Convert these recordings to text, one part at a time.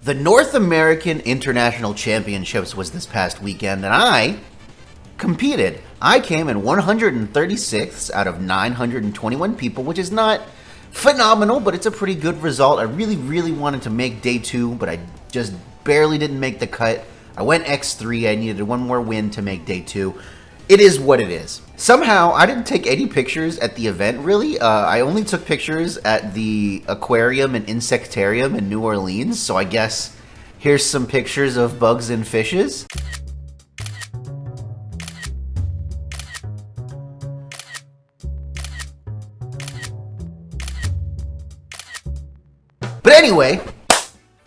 The North American International Championships was this past weekend, and I competed. I came in 136th out of 921 people, which is not phenomenal, but it's a pretty good result. I really wanted to make day 2, but I just barely didn't make the cut. I went X3. I needed one more win to make day 2. It is what it is. Somehow, I didn't take any pictures at the event, really. I only took pictures at the aquarium and insectarium in New Orleans, so I guess here's some pictures of bugs and fishes. But anyway,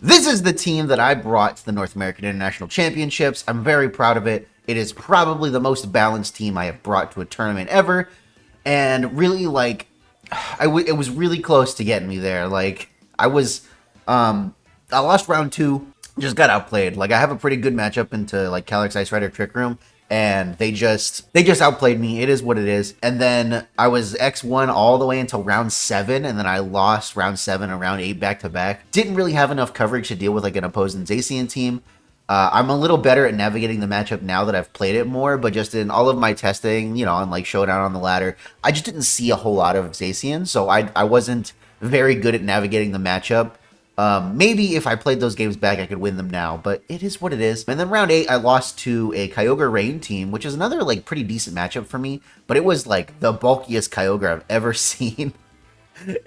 this is the team that I brought to the North American International Championships. I'm very proud of it. It is probably the most balanced team I have brought to a tournament ever. And really, like, it was really close to getting me there. Like, I lost round 2, just got outplayed. Like, I have a pretty good matchup into, like, Calyrex Ice Rider Trick Room. And they just outplayed me. It is what it is. And then I was X1 all the way until round 7, and then I lost round 7 and round 8 back to back. Didn't really have enough coverage to deal with like an opposing Zacian team. I'm a little better at navigating the matchup now that I've played it more, but just in all of my testing, you know, on like Showdown on the ladder, I just didn't see a whole lot of Zacian, so I wasn't very good at navigating the matchup. Maybe if I played those games back, I could win them now, but it is what it is. And then round 8, I lost to a Kyogre Rain team, which is another, like, pretty decent matchup for me, but it was, like, the bulkiest Kyogre I've ever seen,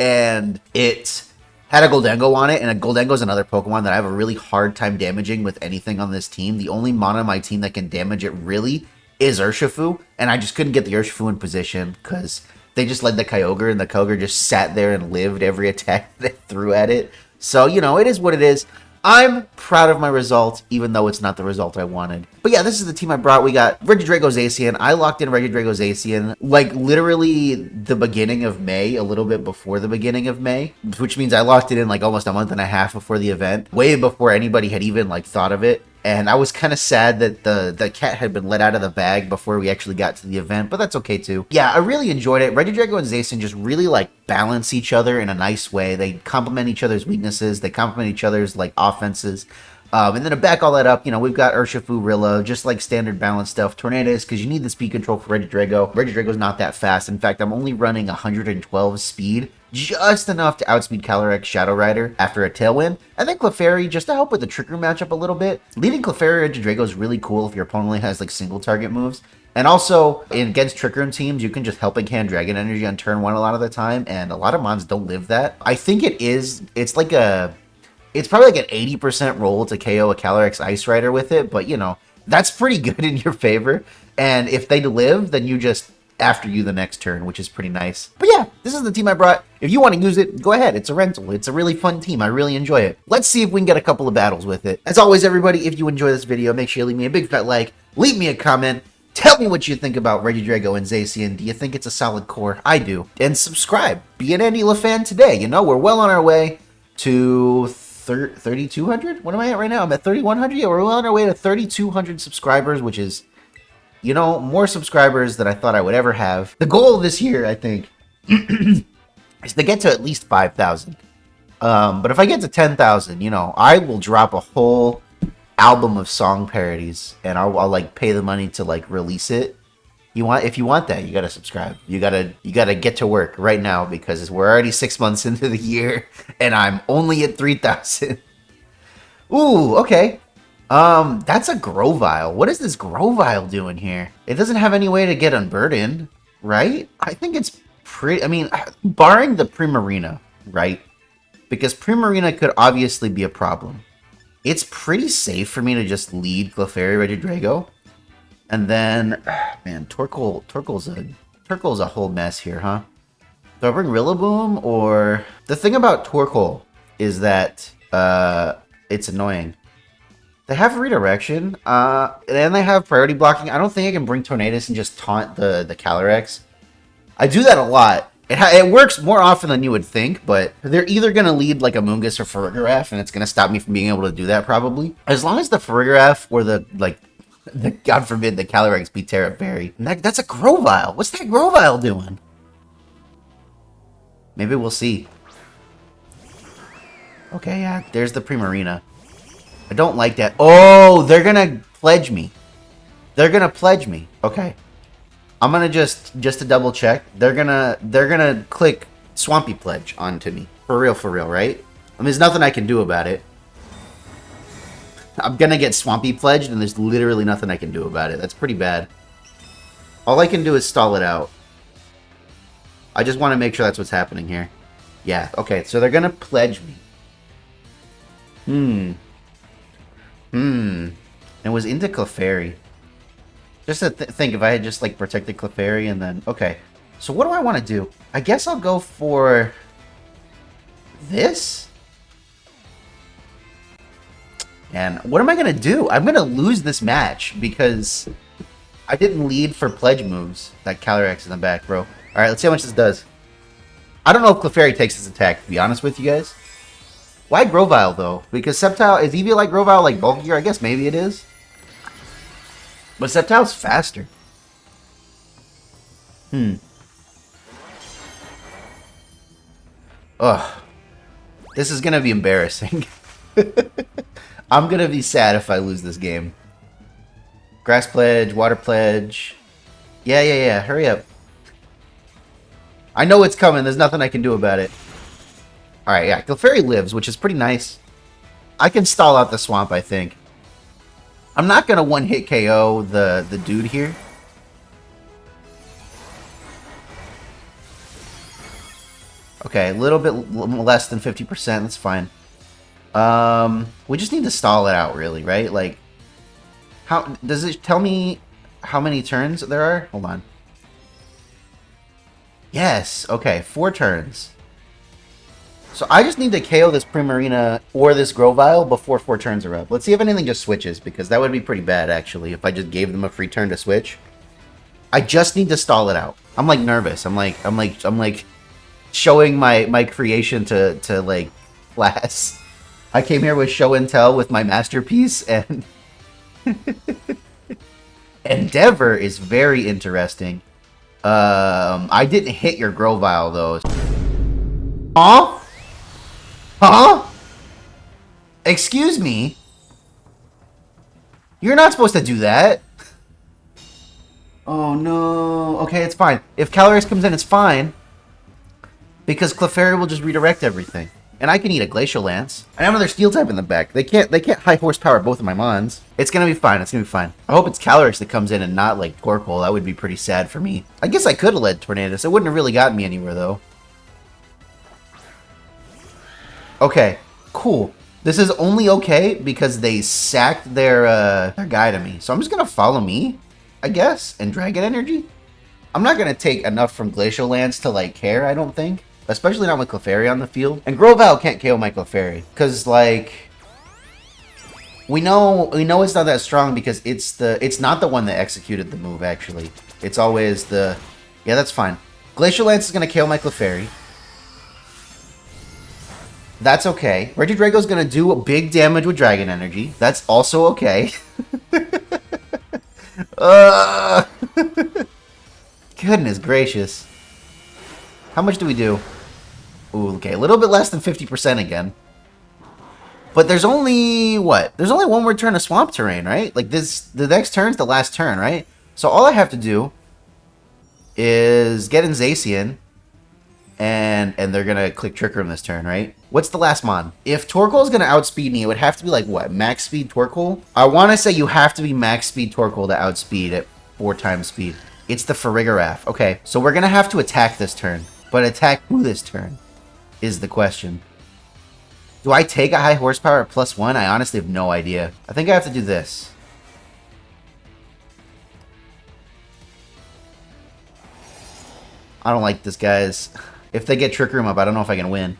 and it had a Goldengo on it, and a Goldengo is another Pokemon that I have a really hard time damaging with anything on this team. The only mon on my team that can damage it, really, is Urshifu, and I just couldn't get the Urshifu in position, because they just led the Kyogre, and the Kyogre just sat there and lived every attack they threw at it. So, you know, it is what it is. I'm proud of my result, even though it's not the result I wanted. But yeah, this is the team I brought. We got Regidrago Zacian. I locked in Regidrago Zacian, like, literally the beginning of May, a little bit before the beginning of May, which means I locked it in, like, almost a month and a half before the event, way before anybody had even, like, thought of it. And I was kind of sad that the cat had been let out of the bag before we actually got to the event, but that's okay too. Yeah, I really enjoyed it. Regidrago and Zacian just really, like, balance each other in a nice way. They complement each other's weaknesses. They complement each other's, like, offenses. And then to back all that up, you know, we've got Urshifu, Rilla, just like standard balance stuff. Tornadus, because you need the speed control for Regidrago. Regidrago's not that fast. In fact, I'm only running 112 speed, just enough to outspeed Calyrex Shadow Rider after a Tailwind. And then Clefairy, just to help with the Trick Room matchup a little bit. Leading Clefairy Regidrago is really cool if your opponent only has, like, single target moves. And also, against Trick Room teams, you can just Helping Hand Dragon Energy on turn 1 a lot of the time, and a lot of mons don't live that. I think it's probably like an 80% roll to KO a Calyrex Ice Rider with it, but, you know, that's pretty good in your favor. And if they live, then you just after you the next turn, which is pretty nice. But yeah, this is the team I brought. If you want to use it, go ahead. It's a rental. It's a really fun team. I really enjoy it. Let's see if we can get a couple of battles with it. As always, everybody, if you enjoy this video, make sure you leave me a big fat like, leave me a comment, tell me what you think about Regidrago and Zacian. Do you think it's a solid core? I do. And subscribe. Be an AndyLa fan today. You know, we're well on our way to 3,200? What am I at right now? I'm at 3,100? Yeah, we're well on our way to 3,200 subscribers, which is, you know, more subscribers than I thought I would ever have. The goal this year, I think, is to get to at least 5,000. But if I get to 10,000, you know, I will drop a whole album of song parodies, and I'll like pay the money to like release it. If you want that, you gotta subscribe. You gotta get to work right now, because we're already 6 months into the year and I'm only at 3,000. Ooh, okay. That's a Grovyle. What is this Grovyle doing here? It doesn't have any way to get unburdened, right? I think it's pretty, I mean, barring the Primarina, right? Because Primarina could obviously be a problem. It's pretty safe for me to just lead Clefairy Regidrago. And then, man, Torkoal's a whole mess here, huh? Do I bring Rillaboom, or... The thing about Torkoal is that it's annoying. They have redirection, and they have priority blocking. I don't think I can bring Tornadus and just taunt the Calyrex. I do that a lot. It works more often than you would think, but they're either going to lead like a Mungus or Farigiraf, and it's going to stop me from being able to do that probably. As long as the Farigiraf or the God forbid, the Calyrex be Terra Fairy. That's a Grovyle. What's that Grovyle doing? Maybe we'll see. Okay, yeah, there's the Primarina. I don't like that. Oh, they're gonna pledge me. They're gonna pledge me. Okay. I'm gonna just to double check. They're gonna click Swampy Pledge onto me. For real, right? I mean, there's nothing I can do about it. I'm gonna get Swampy Pledged, and there's literally nothing I can do about it. That's pretty bad. All I can do is stall it out. I just want to make sure that's what's happening here. Yeah, okay, so they're gonna pledge me. It was into Clefairy. Just to think, if I had just, like, protected Clefairy and then... Okay, so what do I want to do? I guess I'll go for... this? And what am I going to do? I'm going to lose this match because I didn't lead for pledge moves. That Calyrex in the back, bro. Alright, let's see how much this does. I don't know if Clefairy takes this attack, to be honest with you guys. Why Grovyle, though? Because Sceptile... Is Eevee like Grovyle, like bulkier? I guess maybe it is. But Sceptile's faster. Ugh. This is gonna be embarrassing. I'm gonna be sad if I lose this game. Grass Pledge, Water Pledge. Yeah. Hurry up. I know it's coming. There's nothing I can do about it. Alright, yeah. Clefairy lives, which is pretty nice. I can stall out the swamp, I think. I'm not going to one-hit KO the dude here. Okay, a little bit less than 50%. That's fine. We just need to stall it out, really, right? Like, how does it tell me how many turns there are? Hold on. Yes. Okay, 4 turns. So I just need to KO this Primarina or this Grovyle before 4 turns are up. Let's see if anything just switches, because that would be pretty bad, actually, if I just gave them a free turn to switch. I just need to stall it out. I'm like nervous. I'm like showing my creation to like class. I came here with show and tell with my masterpiece, and Endeavor is very interesting. I didn't hit your Grovyle though. Huh? Huh? Excuse me? You're not supposed to do that. Oh no. Okay, it's fine. If Calyrex comes in, it's fine. Because Clefairy will just redirect everything. And I can eat a Glacial Lance. I have another Steel type in the back. They can't high horsepower both of my Mons. It's gonna be fine. It's gonna be fine. I hope it's Calyrex that comes in and not like Torkoal. That would be pretty sad for me. I guess I could have led Tornadus. It wouldn't have really gotten me anywhere though. Okay, cool. This is only okay because they sacked their guy to me. So I'm just gonna follow me, I guess, and Dragon Energy. I'm not gonna take enough from Glacial Lance to like care, I don't think. Especially not with Clefairy on the field. And Grovyle can't KO my Clefairy. Cause like we know it's not that strong because it's not the one that executed the move actually. It's always the yeah, that's fine. Glacial Lance is gonna KO my Clefairy. That's okay. Regidrago's gonna do big damage with Dragon Energy. That's also okay. Goodness gracious. How much do we do? Ooh, okay, a little bit less than 50% again. But there's only, what? There's only one more turn of Swamp Terrain, right? Like this, the next turn's the last turn, right? So all I have to do is get in Zacian. And they're going to click Trick Room this turn, right? What's the last mon? If Torkoal is going to outspeed me, it would have to be like, what, max speed Torkoal? I want to say you have to be max speed Torkoal to outspeed at 4 times speed. It's the Farigiraf. Okay, so we're going to have to attack this turn. But attack who this turn is the question. Do I take a high horsepower at +1? I honestly have no idea. I think I have to do this. I don't like this, guys. If they get Trick Room up, I don't know if I can win.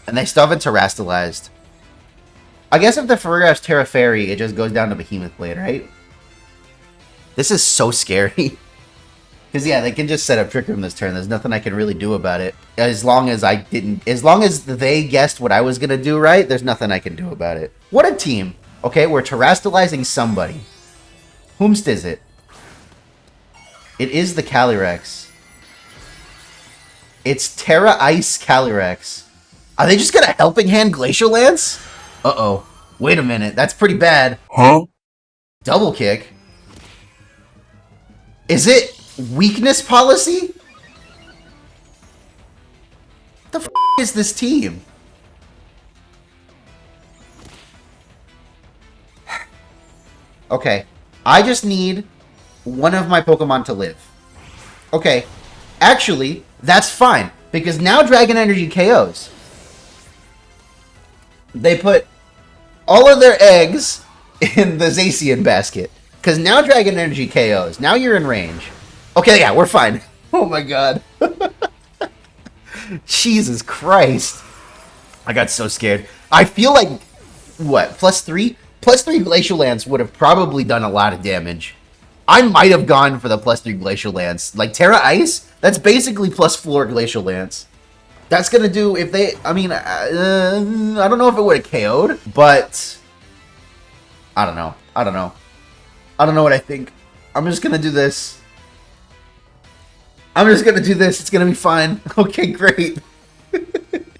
And they still haven't Terrastalized. I guess if the Farigiraf's Terra Fairy, it just goes down to Behemoth Blade, right? This is so scary. Because, yeah, they can just set up Trick Room this turn. There's nothing I can really do about it. As long as I didn't... As long as they guessed what I was going to do right, there's nothing I can do about it. What a team. Okay, we're Terrastalizing somebody. Whomst is it? It is the Calyrex. It's Terra Ice Calyrex. Are they just gonna Helping Hand Glacial Lance? Uh-oh. Wait a minute. That's pretty bad. Huh? Double kick? Is it weakness policy? The f is this team? Okay. I just need one of my Pokemon to live. Okay. Actually, that's fine. Because now Dragon Energy KOs. They put all of their eggs in the Zacian basket. Because now Dragon Energy KOs. Now you're in range. Okay, yeah, we're fine. Oh my god. Jesus Christ. I got so scared. I feel like, what, +3? +3 Glacial Lance would have probably done a lot of damage. I might have gone for the +3 Glacial Lance. Like, Terra Ice, that's basically +4 Glacial Lance. That's gonna do, if they, I mean, I don't know if it would have KO'd, but I don't know. I don't know. I don't know what I think. I'm just gonna do this. I'm just gonna do this. It's gonna be fine. Okay, great.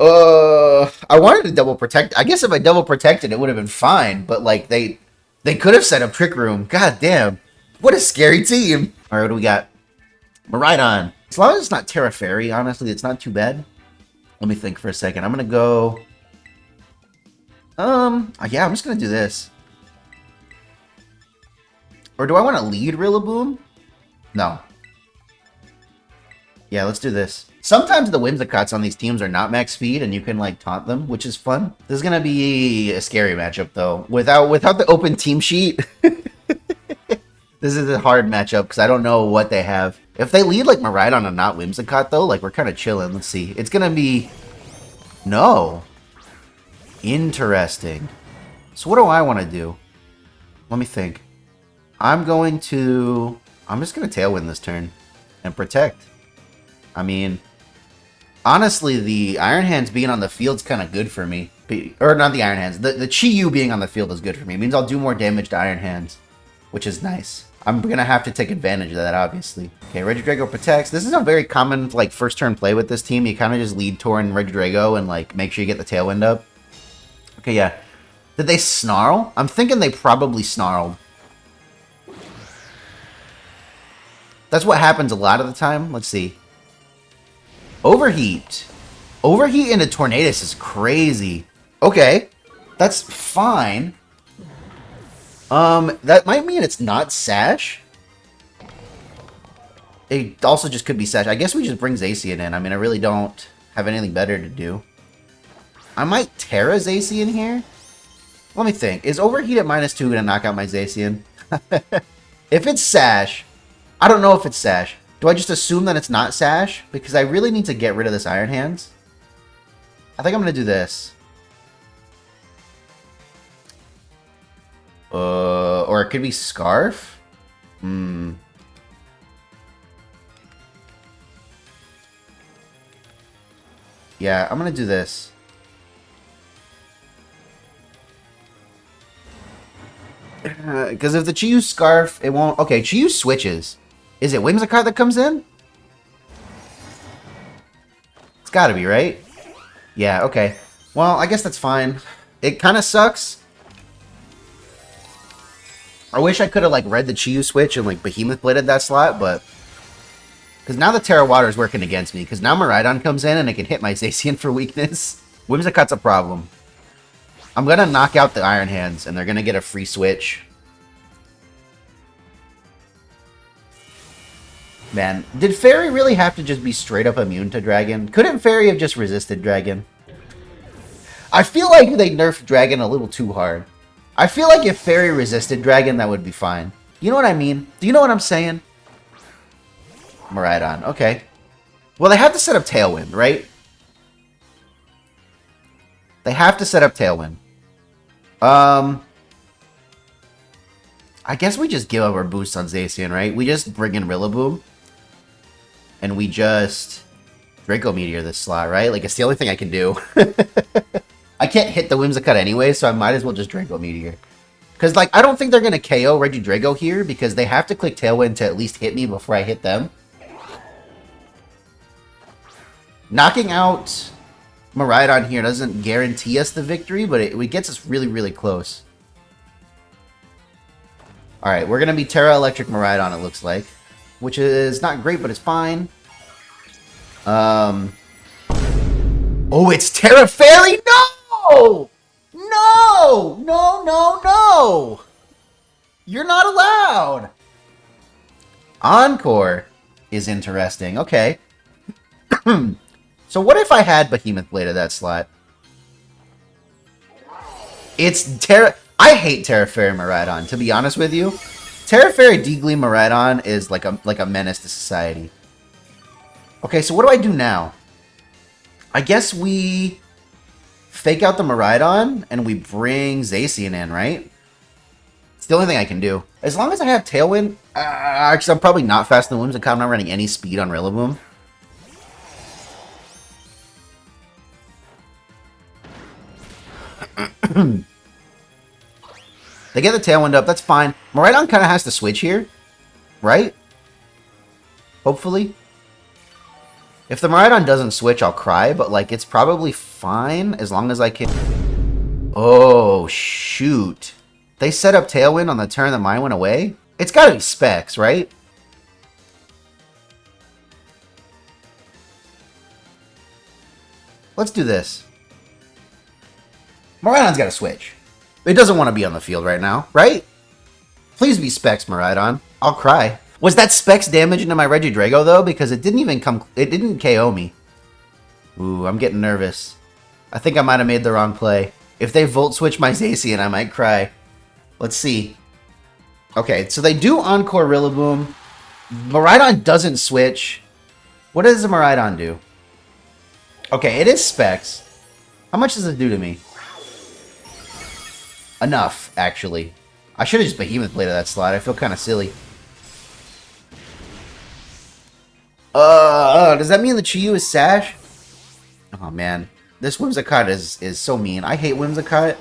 I wanted to double protect. I guess if I double protected, it would have been fine. But like they could have set up Trick Room. God damn, what a scary team. All right, what do we got? Maridon. As long as it's not Terra Fairy, honestly, it's not too bad. Let me think for a second. I'm gonna go. Yeah, I'm just gonna do this. Or do I want to lead Rillaboom? No. Yeah, let's do this. Sometimes the Whimsicots on these teams are not max speed, and you can, like, taunt them, which is fun. This is gonna be a scary matchup, though. Without the open team sheet, this is a hard matchup, because I don't know what they have. If they lead, like, Maridon and not Whimsicott, though, like, we're kind of chilling. Let's see. It's gonna be... No. Interesting. So what do I want to do? Let me think. I'm just gonna Tailwind this turn and protect. I mean, honestly, the Iron Hands being on the field's kind of good for me. Or not the Iron Hands. The Chi-Yu being on the field is good for me. It means I'll do more damage to Iron Hands, which is nice. I'm going to have to take advantage of that, obviously. Okay, Regidrago protects. This is a very common, like, first turn play with this team. You kind of just lead Torn Regidrago and, like, make sure you get the Tailwind up. Okay, yeah. Did they snarl? I'm thinking they probably snarled. That's what happens a lot of the time. Let's see. Overheat. Overheat into Tornadus is crazy. Okay. That's fine. That might mean it's not Sash. It also just could be Sash. I guess we just bring Zacian in. I mean, I really don't have anything better to do. I might Terra Zacian here. Let me think. Is Overheat at -2 going to knock out my Zacian? If it's Sash... I don't know if it's Sash. Do I just assume that it's not Sash? Because I really need to get rid of this Iron Hands. I think I'm going to do this. Or it could be Scarf? Yeah, I'm going to do this. Because if the Chi-Yu Scarf, it won't... Okay, Chi-Yu switches. Is it Whimsicott that comes in? It's gotta be, right? Yeah, okay. Well, I guess that's fine. It kind of sucks. I wish I could have, like, read the Chi-Yu switch and, like, Behemoth Bladed that slot, but... Because now the Terra Water is working against me. Because now Maridon comes in and it can hit my Zacian for weakness. Whimsicott's a problem. I'm gonna knock out the Iron Hands, and they're gonna get a free switch. Man, did Fairy really have to just be straight up immune to Dragon? Couldn't Fairy have just resisted Dragon? I feel like they nerfed Dragon a little too hard. I feel like if Fairy resisted Dragon, that would be fine. You know what I mean? Do you know what I'm saying? Maridon, okay. Well, they have to set up Tailwind, right? They have to set up Tailwind. I guess we just give up our boost on Zacian, right? We just bring in Rillaboom. And we just Draco Meteor this slot, right? Like, it's the only thing I can do. I can't hit the Whimsicott anyway, so I might as well just Draco Meteor. Because, like, I don't think they're going to KO Regidrago here, because they have to click Tailwind to at least hit me before I hit them. Knocking out Maridon here doesn't guarantee us the victory, but it gets us really, really close. Alright, we're going to be Terra Electric Maridon, it looks like. Which is not great, but it's fine. Oh, it's Terra Fairy? No! No! No, no, no! You're not allowed! Encore is interesting. Okay. So what if I had Behemoth Blade at that slot? It's Terra... I hate Terra Fairy Maridon, to be honest with you. Terra Fairy D-Gleam Maridon is like a menace to society. Okay, so what do I do now? I guess we fake out the Maridon and we bring Zacian in, right? It's the only thing I can do. As long as I have Tailwind... actually, I'm probably not faster than Whimsicott. I'm not running any speed on Rillaboom. They get the Tailwind up, that's fine. Maridon kind of has to switch here, right? Hopefully. If the Maridon doesn't switch, I'll cry, but like it's probably fine as long as I can... Oh, shoot. They set up Tailwind on the turn that mine went away? It's gotta be Specs, right? Let's do this. Maridon's gotta switch. It doesn't want to be on the field right now, right? Please be Specs, Maridon. I'll cry. Was that Specs damage into my Regidrago, though? Because it didn't even come... It didn't KO me. Ooh, I'm getting nervous. I think I might have made the wrong play. If they Volt Switch my Zacian, I might cry. Let's see. Okay, so they do Encore Rillaboom. Maridon doesn't switch. What does the Maridon do? Okay, it is Specs. How much does it do to me? Enough, actually. I should have just Behemoth Blade at that slot. I feel kind of silly. Does that mean the Chi-Yu is Sash? Oh, man. This Whimsicott is so mean. I hate Whimsicott.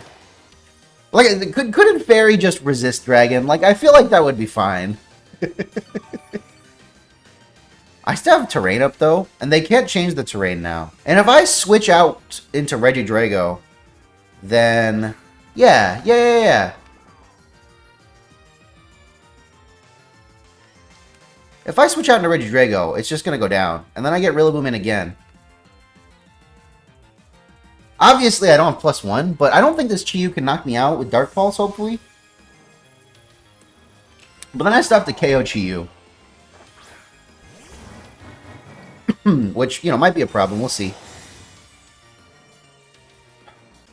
Like, couldn't Fairy just resist Dragon? Like, I feel like that would be fine. I still have terrain up, though, and they can't change the terrain now. And if I switch out into Regidrago, then... Yeah. If I switch out into Regidrago, it's just going to go down. And then I get Rillaboom in again. Obviously, I don't have +1, but I don't think this Chi-Yu can knock me out with Dark Pulse, hopefully. But then I still have to KO Chi-Yu. Which, you know, might be a problem. We'll see.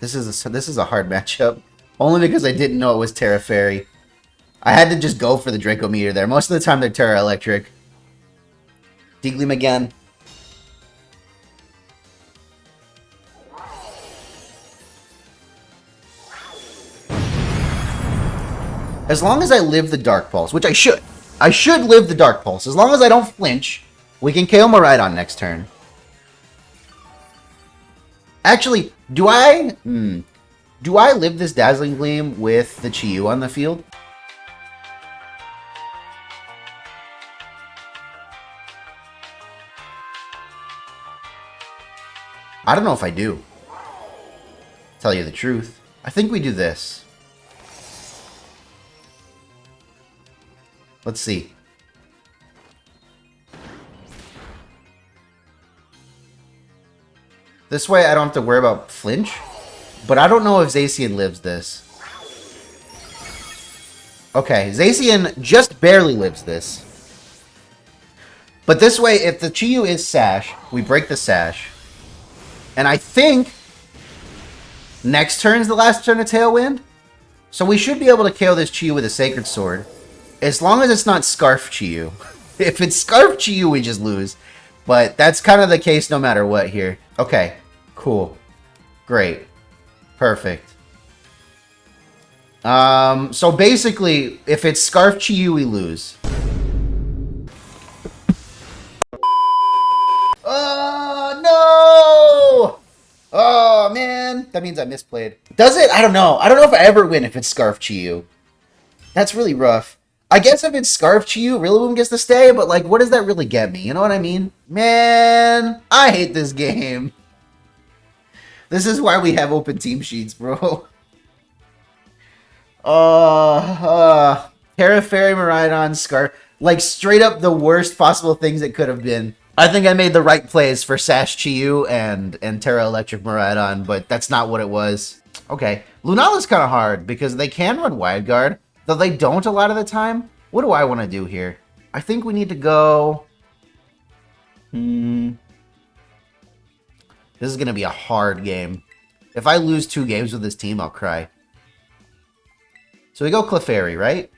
This is a hard matchup. Only because I didn't know it was Terra Fairy. I had to just go for the Draco Meteor there. Most of the time they're Terra Electric. D-Gleam again. As long as I live the Dark Pulse, which I should. I should live the Dark Pulse. As long as I don't flinch, we can KO Maridon next turn. Actually, do I live this Dazzling Gleam with the Chi-Yu on the field? I don't know if I do. Tell you the truth. I think we do this. Let's see. This way I don't have to worry about flinch. But I don't know if Zacian lives this. Okay, Zacian just barely lives this. But this way, if the Chi-Yu is Sash, we break the Sash. And I think next turn's the last turn of Tailwind. So we should be able to KO this Chi-Yu with a Sacred Sword. As long as it's not Scarf Chi-Yu. If it's Scarf Chi-Yu, we just lose. But that's kind of the case no matter what here. Okay, cool. Great. Perfect. So basically, if it's Scarf Chi-Yu, we lose. Oh, no! Oh, man. That means I misplayed. Does it? I don't know. I don't know if I ever win if it's Scarf Chi-Yu. That's really rough. I guess if it's Scarf Chi-Yu, Rillaboom gets to stay, but, like, what does that really get me? You know what I mean? Man, I hate this game. This is why we have open team sheets, bro. Terra Fairy, Maridon, Scarf. Like, straight up the worst possible things it could have been. I think I made the right plays for Sash Chiyu and Terra Electric Maridon, but that's not what it was. Okay, Lunala's kind of hard because they can run Wide Guard, though they don't a lot of the time. What do I want to do here? I think we need to go... This is going to be a hard game. If I lose 2 games with this team, I'll cry. So we go Clefairy, right?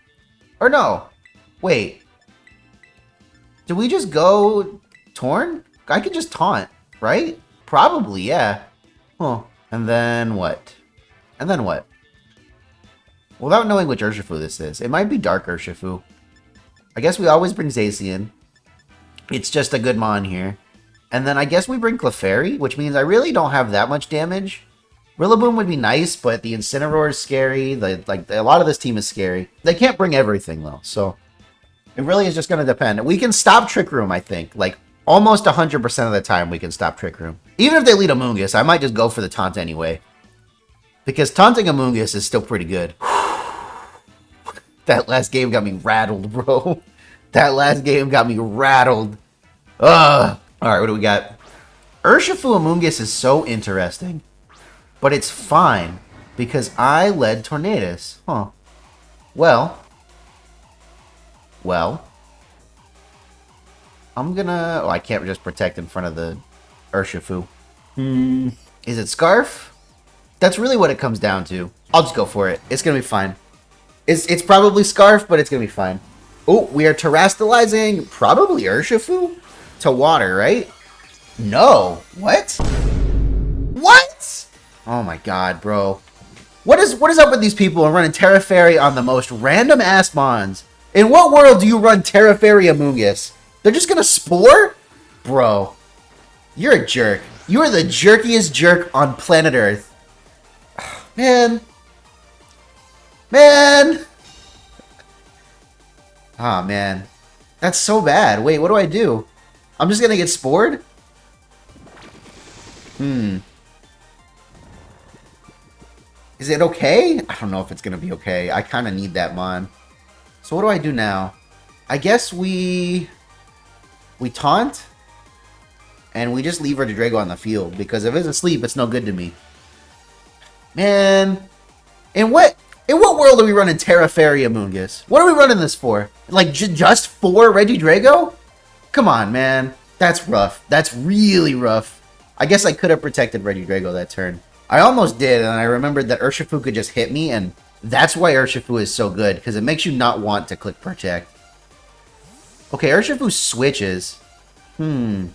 Or no. Wait. Did we just go Torn? I could just taunt, right? Probably, yeah. Huh. And then what? And then what? Without knowing which Urshifu this is. It might be Dark Urshifu. I guess we always bring Zacian. It's just a good mon here. And then I guess we bring Clefairy, which means I really don't have that much damage. Rillaboom would be nice, but the Incineroar is scary. A lot of this team is scary. They can't bring everything, though, so... It really is just going to depend. We can stop Trick Room, I think. Like, almost 100% of the time we can stop Trick Room. Even if they lead Amoonguss, I might just go for the taunt anyway. Because taunting Amoonguss is still pretty good. That last game got me rattled, bro. That last game got me rattled. Ugh. Alright, what do we got? Urshifu Amoonguss is so interesting. But it's fine. Because I led Tornadus. Huh. Well. I'm gonna... Oh, I can't just protect in front of the Urshifu. Is it Scarf? That's really what it comes down to. I'll just go for it. It's gonna be fine. It's probably Scarf, but it's gonna be fine. Oh, we are terastallizing probably Urshifu to water, right? No. What? What? Oh my god, bro. What is up with these people and running Terra Fairy on the most random ass mons? In what world do you run Terra Fairy Amoonguss? They're just gonna Spore? Bro. You're a jerk. You are the jerkiest jerk on planet Earth. Man. Man. Oh, man. That's so bad. Wait, what do I do? I'm just gonna get Spored? Is it okay? I don't know if it's gonna be okay. I kind of need that mon. So what do I do now? I guess we taunt, and we just leave Regidrago on the field, because if it's asleep, it's no good to me. Man, in what world are we running Terra Fairy Amoonguss? What are we running this for? Like, just for Regidrago? Come on, man. That's rough. That's really rough. I guess I could have protected Regidrago that turn. I almost did, and I remembered that Urshifu could just hit me, and that's why Urshifu is so good, because it makes you not want to click Protect. Okay, Urshifu switches. So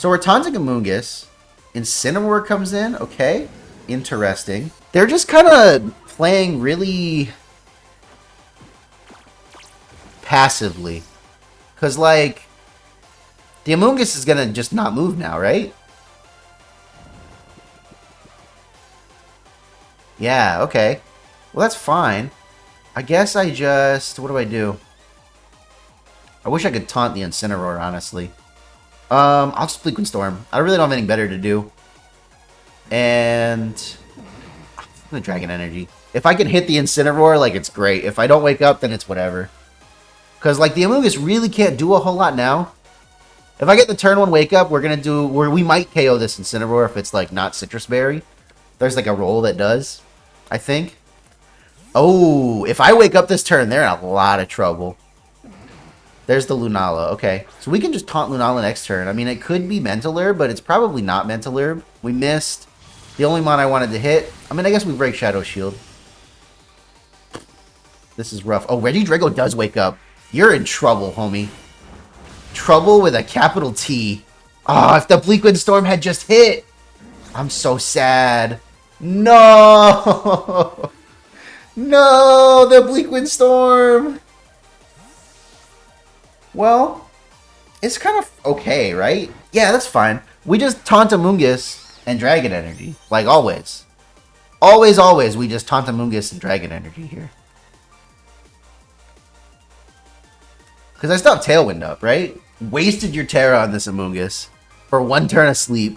we're taunting Amoonguss. Incineroar comes in. Okay. Interesting. They're just kind of playing really passively. Because, like, the Amoonguss is going to just not move now, right? Yeah, okay. Well, that's fine. I guess I just... What do I do? I wish I could taunt the Incineroar, honestly. I'll just Bleakwind Storm. I really don't have anything better to do. And... I'm gonna Dragon Energy. If I can hit the Incineroar, like, it's great. If I don't wake up, then it's whatever. Because, like, the Amoonguss really can't do a whole lot now. If I get the turn 1 wake up, we might KO this Incineroar if it's, like, not Citrus Berry. There's, like, a roll that does, I think. Oh, if I wake up this turn, they're in a lot of trouble. There's the Lunala. Okay. So we can just taunt Lunala next turn. I mean, it could be Mental Herb, but it's probably not Mental Herb. We missed. The only mon I wanted to hit. I mean, I guess we break Shadow Shield. This is rough. Oh, Regidrago does wake up. You're in trouble, homie. Trouble with a capital T. Oh, if the Bleakwind Storm had just hit. I'm so sad. No! No, the Bleakwind Storm! Well, it's kind of okay, right? Yeah, that's fine. We just taunt Amoonguss and Dragon Energy. Like always. Always, always, we just taunt Amoonguss and Dragon Energy here. Because I still have Tailwind up, right? Wasted your Terra on this Amoonguss for 1 turn of sleep.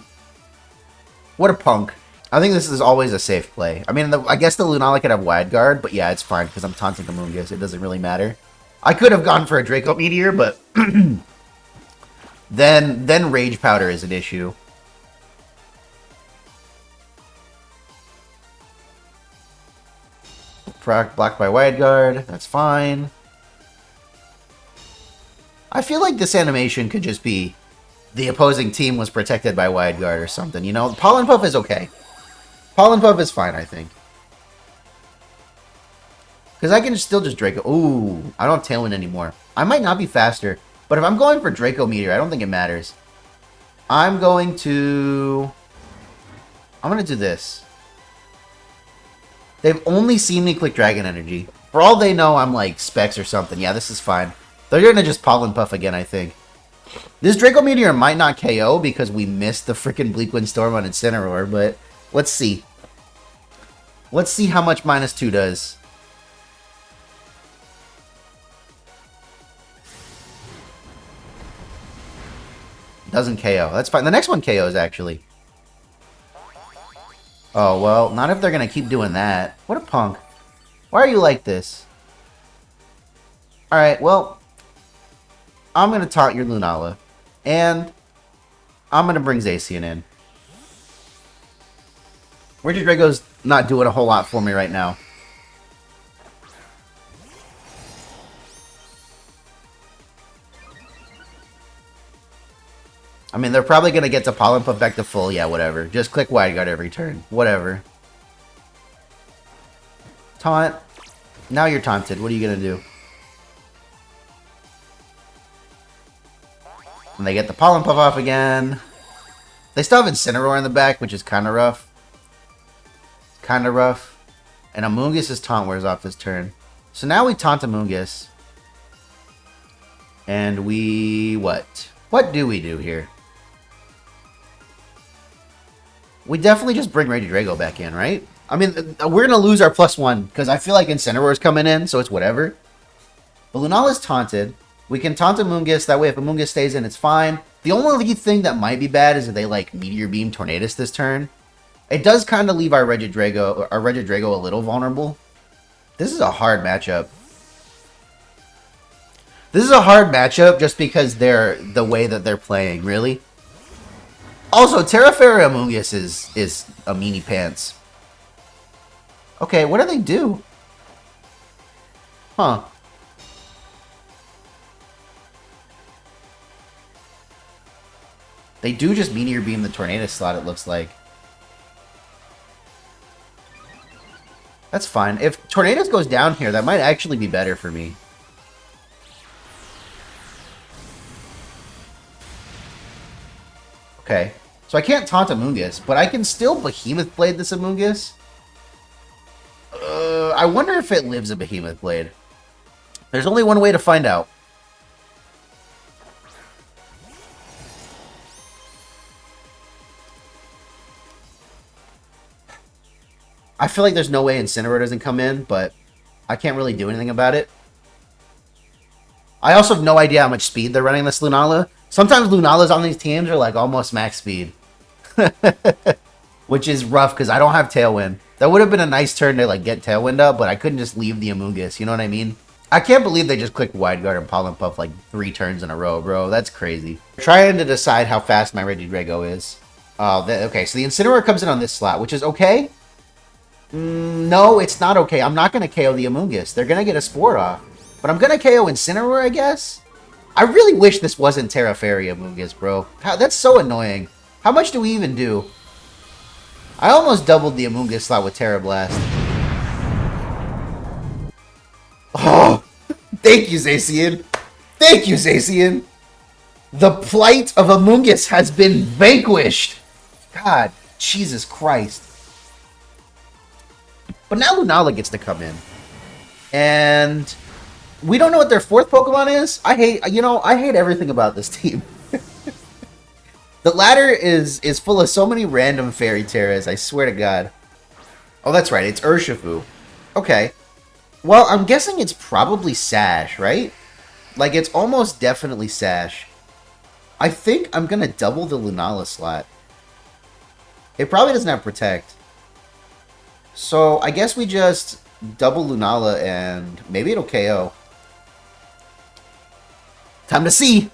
What a punk. I think this is always a safe play. I mean, I guess the Lunala could have Wide Guard, but yeah, it's fine because I'm taunting Amoonguss. It doesn't really matter. I could have gone for a Draco Meteor, but then Rage Powder is an issue. Blocked by Wide Guard. That's fine. I feel like this animation could just be the opposing team was protected by Wide Guard or something, you know? Pollen Puff is okay. Pollen Puff is fine, I think. Because I can still just Draco... Ooh, I don't have Tailwind anymore. I might not be faster, but if I'm going for Draco Meteor, I don't think it matters. I'm going to do this. They've only seen me click Dragon Energy. For all they know, I'm like Specs or something. Yeah, this is fine. They're going to just Pollen Puff again, I think. This Draco Meteor might not KO because we missed the freaking Bleakwind Storm on Incineroar, but let's see. Let's see how much -2 does. Doesn't KO. That's fine. The next one KOs, actually. Oh, well, not if they're going to keep doing that. What a punk. Why are you like this? Alright, well, I'm going to taunt your Lunala. And I'm going to bring Zacian in. Regidrago's not doing a whole lot for me right now. I mean, they're probably going to get to Pollen Puff back to full. Yeah, whatever. Just click Wide Guard every turn. Whatever. Taunt. Now you're taunted. What are you going to do? And they get the Pollen Puff off again. They still have Incineroar in the back, which is kind of rough. Kind of rough. And Amoonguss' taunt wears off this turn. So now we taunt Amoonguss. And we... what? What do we do here? We definitely just bring Regidrago back in, right? I mean, we're going to lose our +1 because I feel like Incineroar's coming in, so it's whatever. But Lunala's taunted. We can taunt Amoonguss. That way, if Amoonguss stays in, it's fine. The only thing that might be bad is if they, like, Meteor Beam Tornadus this turn. It does kind of leave our Regidrago a little vulnerable. This is a hard matchup. This is a hard matchup just because they're the way that they're playing, really. Also, Terra Fairy Amoonguss is a meanie pants. Okay, what do they do? Huh. They do just Meteor Beam the Tornadus slot, it looks like. That's fine. If Tornadus goes down here, that might actually be better for me. Okay. So I can't taunt Amoonguss, but I can still Behemoth Blade this Amoonguss. I wonder if it lives a Behemoth Blade. There's only one way to find out. I feel like there's no way Incineroar doesn't come in, but I can't really do anything about it. I also have no idea how much speed they're running this Lunala. Sometimes Lunalas on these teams are like almost max speed. Which is rough because I don't have Tailwind. That would have been a nice turn to like get Tailwind up, but I couldn't just leave the Amoonguss, you know what I mean? I can't believe they just clicked Wide Guard and Pollen Puff like 3 turns in a row, bro. That's crazy. Trying to decide how fast my Regidrago is. Okay, so the Incineroar comes in on this slot, which is okay. No, it's not okay. I'm not going to KO the Amoonguss. They're going to get a Spore off. But I'm going to KO Incineroar, I guess? I really wish this wasn't Terra Fairy Amoonguss, bro. That's so annoying. How much do we even do? I almost doubled the Amoonguss slot with Terra Blast. Oh, thank you, Zacian. Thank you, Zacian. The plight of Amoonguss has been vanquished. God, Jesus Christ. But now Lunala gets to come in. And we don't know what their 4th Pokemon is. I hate everything about this team. The ladder is full of so many random Fairy Terras, I swear to God. Oh, that's right, it's Urshifu. Okay. Well, I'm guessing it's probably Sash, right? Like, it's almost definitely Sash. I think I'm going to double the Lunala slot. It probably doesn't have Protect. So I guess we just double Lunala and maybe it'll KO. Time to see.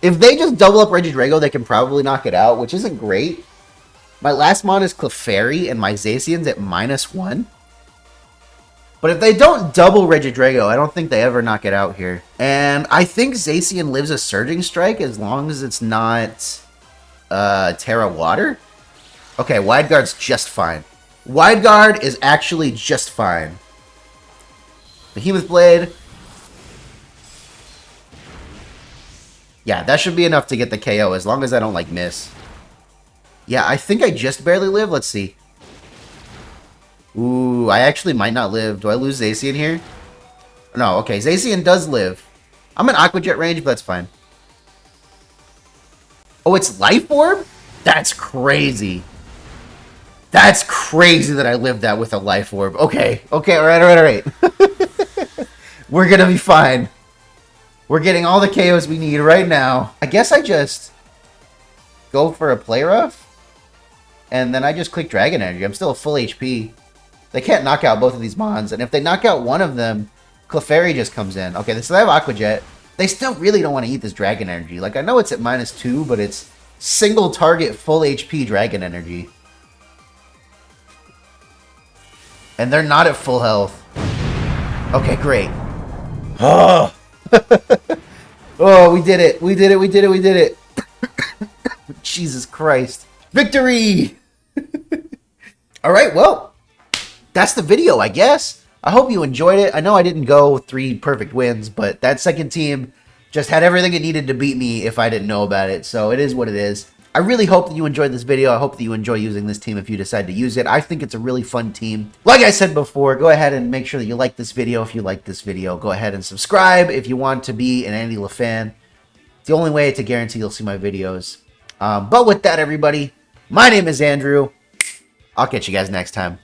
If they just double up Regidrago, they can probably knock it out, which isn't great. My last mon is Clefairy, and my Zacian's at -1. But if they don't double Regidrago, I don't think they ever knock it out here. And I think Zacian lives a Surging Strike as long as it's not Terra Water. Okay, Wide Guard's just fine. Wide Guard is actually just fine. Behemoth Blade. Yeah, that should be enough to get the KO as long as I don't, like, miss. Yeah, I think I just barely live. Let's see. Ooh, I actually might not live. Do I lose Zacian here? No, okay. Zacian does live. I'm in Aqua Jet range, but that's fine. Oh, it's Life Orb? That's crazy. That's crazy that I lived that with a Life Orb. Okay, okay, alright. We're gonna be fine. We're getting all the KOs we need right now. I guess I just go for a Play Rough, and then I just click Dragon Energy. I'm still full HP. They can't knock out both of these mons, and if they knock out one of them, Clefairy just comes in. Okay, so they have Aqua Jet. They still really don't want to eat this Dragon Energy. Like, I know it's at -2, but it's single target full HP Dragon Energy. And they're not at full health. Okay, great. Oh! Oh, we did it. We did it. We did it. We did it. Jesus Christ. Victory! Alright, well, that's the video, I guess. I hope you enjoyed it. I know I didn't go 3 perfect wins, but that second team just had everything it needed to beat me if I didn't know about it, so it is what it is. I really hope that you enjoyed this video. I hope that you enjoy using this team if you decide to use it. I think it's a really fun team. Like I said before, go ahead and make sure that you like this video if you like this video. Go ahead and subscribe if you want to be an AndyLa fan. It's the only way to guarantee you'll see my videos. But with that, everybody, my name is Andrew. I'll catch you guys next time.